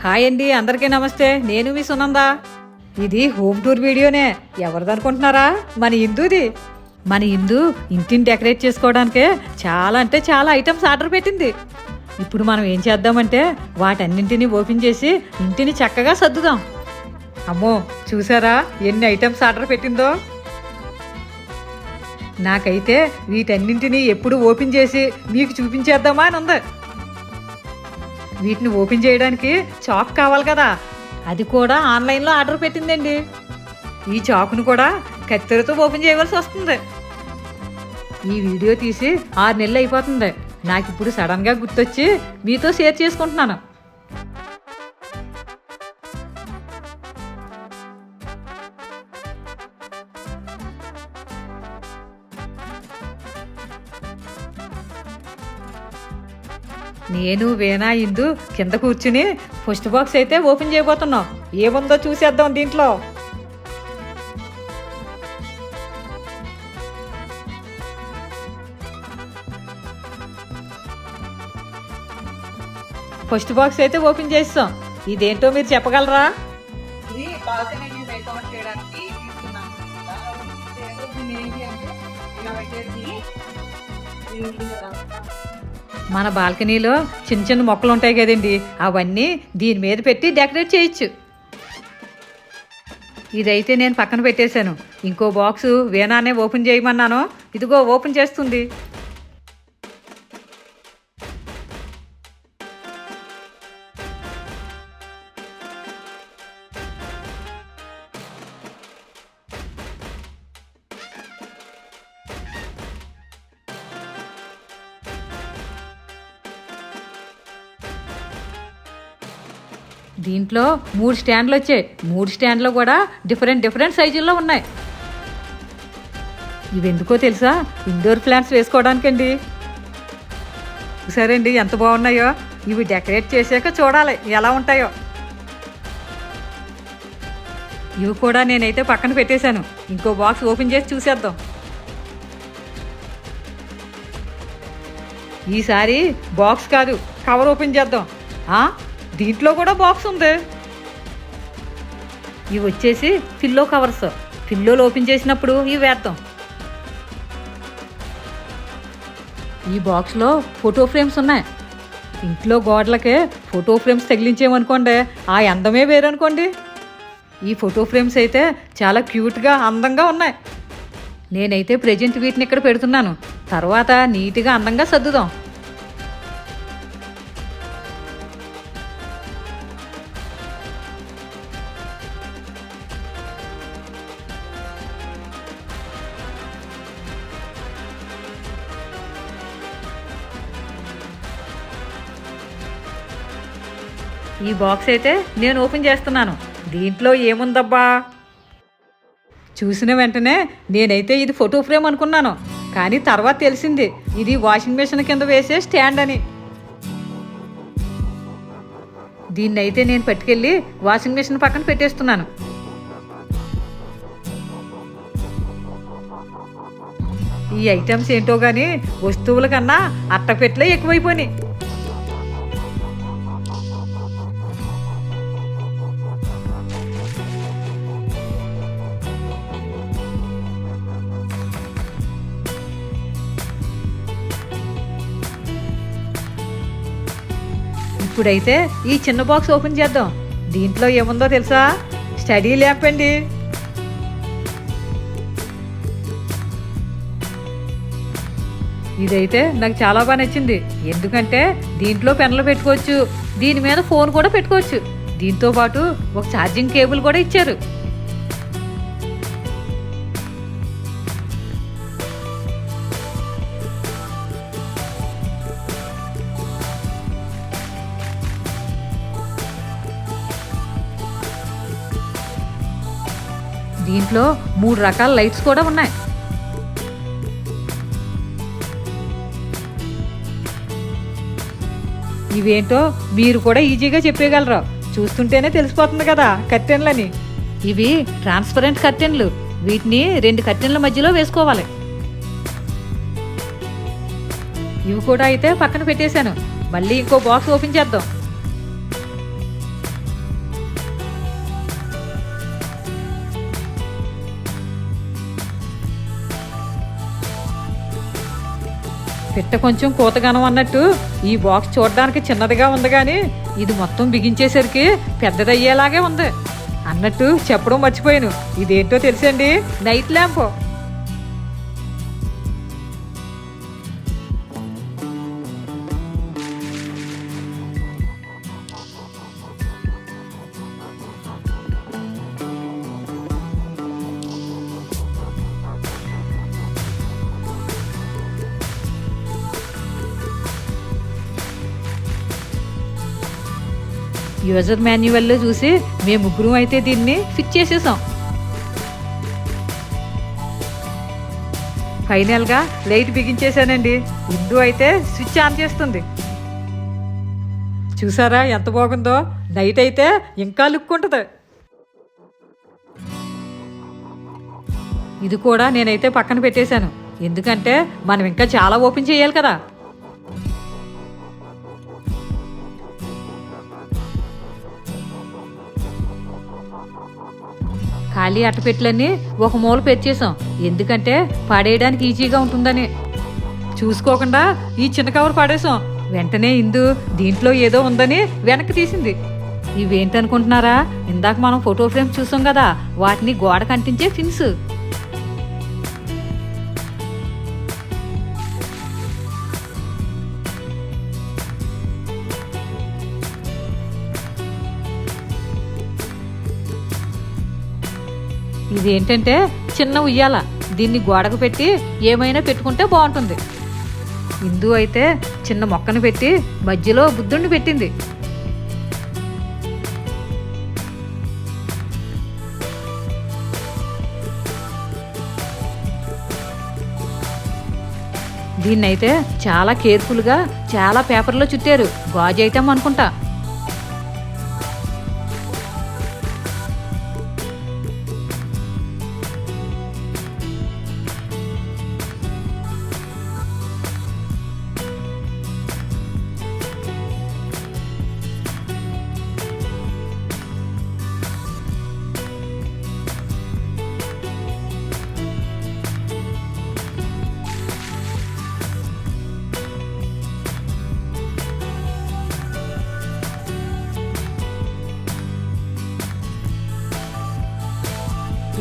Hi అండి, అందరికీ నమస్తే. నేను మీ సునంద. ఇది హోమ్ టూర్ వీడియోనే. ఎవరిదనుకుంటున్నారా? మన ఇందుది. మన ఇందు ఇంటిని డెకరేట్ చేసుకోవడానికే చాలా అంటే చాలా ఐటమ్స్ ఆర్డర్ పెట్టింది. ఇప్పుడు మనం ఏం చేద్దామంటే వాటన్నింటినీ ఓపెన్ చేసి ఇంటిని చక్కగా సర్దుదాం. అమ్మో, చూసారా ఎన్ని ఐటమ్స్ ఆర్డర్ పెట్టిందో? నాకైతే వీటన్నింటినీ ఎప్పుడు ఓపెన్ చేసి మీకు చూపించేద్దామా అని ఉంది. వీటిని ఓపెన్ చేయడానికి చాక్ కావాలి కదా, అది కూడా ఆన్లైన్లో ఆర్డర్ పెట్టిందండి. ఈ చాకును కూడా కత్తెరతో ఓపెన్ చేయవలసి వస్తుంది. ఈ వీడియో తీసి 6 నెలలు అయిపోతుంది. నాకు ఇప్పుడు సడన్గా గుర్తొచ్చి మీతో షేర్ చేసుకుంటున్నాను. నేను వేనా ఇందు కింద కూర్చుని ఫస్ట్ బాక్స్ అయితే ఓపెన్ చేయబోతున్నాం. ఏముందో చూసేద్దాం దీంట్లో. ఫస్ట్ బాక్స్ అయితే ఓపెన్ చేస్తాం. ఇదేంటో మీరు చెప్పగలరా? ఇది బాల్కనీ డెకరేట్ చేయడానికి తీసుకున్నాను. మన బాల్కనీలో చిన్న చిన్న మొక్కలు ఉంటాయి కదండి, అవన్నీ దీని మీద పెట్టి డెకరేట్ చేయొచ్చు. ఇదైతే నేను పక్కన పెట్టేశాను. ఇంకో బాక్సు వేనానే ఓపెన్ చేయమన్నాను. ఇదిగో ఓపెన్ చేస్తుంది. దీంట్లో 3 స్టాండ్లు వచ్చాయి. 3 స్టాండ్లు కూడా డిఫరెంట్ సైజుల్లో ఉన్నాయి. ఇవి ఎందుకో తెలుసా? ఇండోర్ ప్లాంట్స్ వేసుకోవడానికండి. సరే అండి, ఎంత బాగున్నాయో. ఇవి డెకరేట్ చేశాక చూడాలి ఎలా ఉంటాయో. ఇవి కూడా నేనైతే పక్కన పెట్టేశాను. ఇంకో బాక్స్ ఓపెన్ చేసి చూసేద్దాం. ఈసారి బాక్స్ కాదు, కవర్ ఓపెన్ చేద్దాం. దీంట్లో కూడా బాక్స్ ఉంది. ఇవి వచ్చేసి పిల్లో కవర్స్. పిల్లోలు ఓపెన్ చేసినప్పుడు ఇవి వేద్దాం. ఈ బాక్స్లో ఫోటో ఫ్రేమ్స్ ఉన్నాయి. ఇంట్లో గోడలకే ఫోటో ఫ్రేమ్స్ తగిలించేమనుకోండి, ఆ అందమే వేరనుకోండి. ఈ ఫోటో ఫ్రేమ్స్ అయితే చాలా క్యూట్గా అందంగా ఉన్నాయి. నేనైతే ప్రెజెంట్ వీటిని ఇక్కడ పెడుతున్నాను. తర్వాత నీట్గా అందంగా సర్దుదాం. ఈ బాక్స్ అయితే నేను ఓపెన్ చేస్తున్నాను. దీంట్లో ఏముందబ్బా? చూసిన వెంటనే నేనైతే ఇది ఫోటో ఫ్రేమ్ అనుకున్నాను. కానీ తర్వాత తెలిసింది ఇది వాషింగ్ మెషిన్ కింద వేసే స్టాండ్ అని. దీన్నైతే నేను పట్టుకెళ్ళి వాషింగ్ మెషిన్ పక్కన పెట్టేస్తున్నాను. ఈ ఐటమ్స్ ఏంటో కానీ వస్తువుల కన్నా అట్టపెట్టలే ఎక్కువైపోయినాయి. ఇప్పుడైతే ఈ చిన్న బాక్స్ ఓపెన్ చేద్దాం. దీంట్లో ఏముందో తెలుసా? స్టడీ ల్యాంప్ అండి. ఇదైతే నాకు చాలా బాగా నచ్చింది. ఎందుకంటే దీంట్లో పెన్నులు పెట్టుకోవచ్చు, దీని మీద ఫోన్ కూడా పెట్టుకోవచ్చు. దీంతో పాటు ఒక ఛార్జింగ్ కేబుల్ కూడా ఇచ్చారు. దీంట్లో 3 రకాల లైట్స్ కూడా ఉన్నాయి. ఇవేంటో మీరు కూడా ఈజీగా చెప్పగలరు. చూస్తుంటేనే తెలిసిపోతుంది కదా కర్టెన్లని. ఇవి ట్రాన్స్పరెంట్ కర్టెన్లు. వీటిని 2 కర్టెన్ల మధ్యలో వేసుకోవాలి. ఇవి కూడా అయితే పక్కన పెట్టేశాను. మళ్ళీ ఇంకో బాక్స్ ఓపెన్ చేద్దాం. పిట్ట కొంచెం కూతగనం అన్నట్టు ఈ బాక్స్ చూడడానికి చిన్నదిగా ఉంది కానీ ఇది మొత్తం బిగించేసరికి పెద్దదయ్యేలాగే ఉంది. అన్నట్టు చెప్పడం మర్చిపోయాను, ఇదేంటో తెలుసండి? Night lamp. యూజర్ మాన్యువల్లో చూసి మేము ముగ్గురం అయితే దీన్ని ఫిక్స్ చేసేసాం. ఫైనల్గా లైట్ బిగించేశానండి. ఇందు అయితే స్విచ్ ఆన్ చేస్తుంది. చూసారా ఎంత బాగుందో? నైట్ అయితే ఇంకా లుక్ ఉంటుంది. ఇది కూడా నేనైతే పక్కన పెట్టేశాను, ఎందుకంటే మనం ఇంకా చాలా ఓపెన్ చేయాలి కదా. ఖాళీ అట్టపెట్లన్నీ ఒక మూల పెరిచేసాం, ఎందుకంటే పడేయడానికి ఈజీగా ఉంటుందని. చూసుకోకుండా ఈ చిన్న కవర్ పడేసాం. వెంటనే ఇందు దీంట్లో ఏదో ఉందని వెనక్కి తీసింది. ఇవేంటనుకుంటున్నారా? ఇందాక మనం ఫోటో ఫ్రేమ్స్ చూసాం కదా, వాటిని గోడ కంటించే ఫిన్స్. ఇదేంటంటే చిన్న ఉయ్యాల, దీన్ని గోడకు పెట్టి ఏమైనా పెట్టుకుంటే బాగుంటుంది. ఇందు అయితే చిన్న మొక్కను పెట్టి మధ్యలో బుద్ధుడిని పెట్టింది. దీన్నైతే చాలా కేర్ఫుల్గా చాలా పేపర్లో చుట్టారు, గాజు ఐటమ్ అనుకుంటా.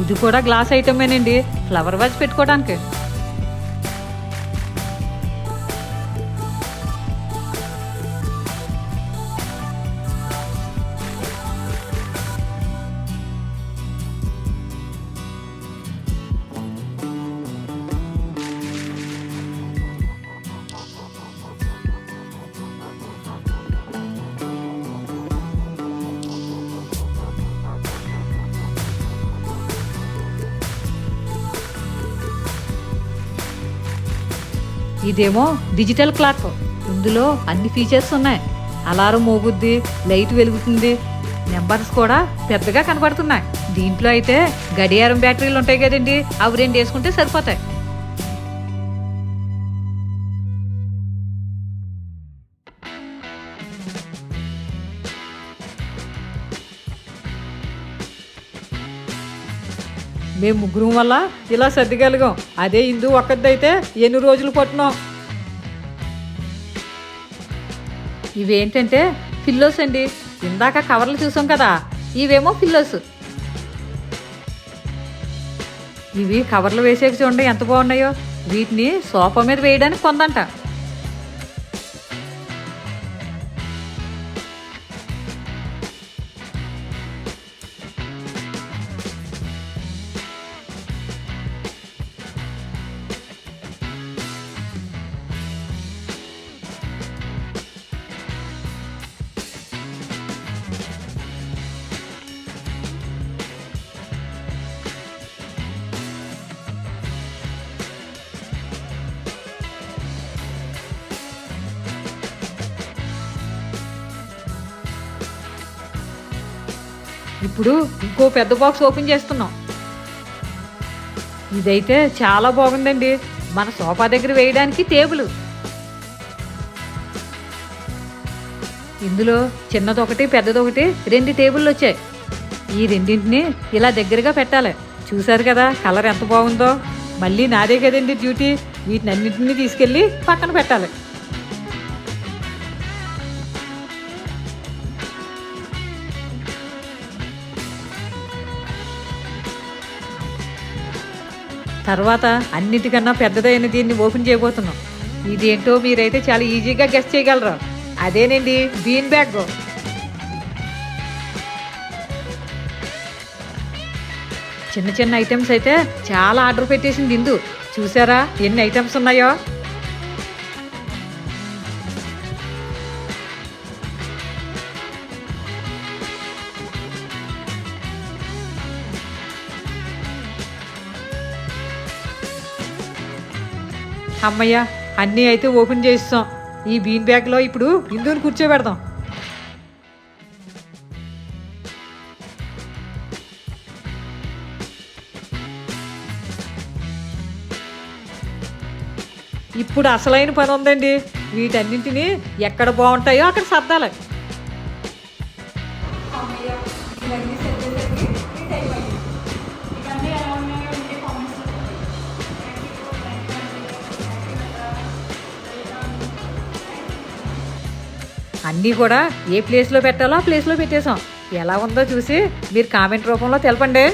ఇది కూడా గ్లాస్ ఐటమేనండి, ఫ్లవర్ వాజ్ పెట్టుకోవడానికి. ఇదేమో డిజిటల్ క్లాక్, ఇందులో అన్ని ఫీచర్స్ ఉన్నాయి. అలారం మోగుద్ది, లైట్ వెలుగుతుంది, నెంబర్స్ కూడా పెద్దగా కనబడుతున్నాయి. దీంట్లో అయితే గడియారం బ్యాటరీలు ఉంటాయి కదండి, అవి 2 వేసుకుంటే సరిపోతాయి. మేము ముగ్గురం వల్ల ఇలా సర్దిగలిగాం. అదే ఇందు ఒక్కదైతే ఎన్ని రోజులు పట్టినాం. ఇవేంటంటే పిల్లోస్ అండి, ఇందాక కవర్లు చూసాం కదా, ఇవేమో పిల్లోస్. ఇవి కవర్లు వేసేకి చూడండి ఎంత బాగున్నాయో. వీటిని సోఫా మీద వేయడానికి కొందంట. ఇప్పుడు ఇంకో పెద్ద బాక్స్ ఓపెన్ చేస్తున్నాం. ఇదైతే చాలా బాగుందండి, మన సోఫా దగ్గర వేయడానికి టేబుల్. ఇందులో చిన్నదొకటి పెద్దదొకటి 2 టేబుల్లు వచ్చాయి. ఈ రెండింటిని ఇలా దగ్గరగా పెట్టాలి. చూసారు కదా కలర్ ఎంత బాగుందో. మళ్ళీ నాదే కదండి డ్యూటీ, వీటిని అన్నింటినీ తీసుకెళ్ళి పక్కన పెట్టాలి. తర్వాత అన్నిటికన్నా పెద్దదైన దీన్ని ఓపెన్ చేయబోతున్నాం. ఇదేంటో మీరైతే చాలా ఈజీగా గెస్ చేయగలరు. అదేనండి బీన్ బ్యాగ్. చిన్న చిన్న ఐటమ్స్ అయితే చాలా ఆర్డర్ పెట్టేసింది ఇందు. చూసారా ఎన్ని ఐటమ్స్ ఉన్నాయో. అమ్మయ్య, అన్నీ అయితే ఓపెన్ చేస్తాం. ఈ బీన్ బ్యాగ్లో ఇప్పుడు ఇందుని కూర్చోబెడదాం. ఇప్పుడు అసలైన పని ఉందండి. వీటన్నింటినీ ఎక్కడ బాగుంటాయో అక్కడ సర్దాలి. అమ్మయ్య, ఇవన్నీ సెట్ చేసేసి ప్రింట్ అయిపోయింది. ఇవన్నీ ఎలా ఉన్నాయో మీరే కామెంట్స్ చేయండి. అన్నీ కూడా ఏ ప్లేస్లో పెట్టాలో ఆ ప్లేస్లో పెట్టేశాం. ఎలా ఉందో చూసి మీరు కామెంట్ రూపంలో తెలపండి.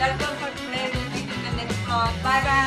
That's all for today. We'll meet in the next vlog. Bye bye.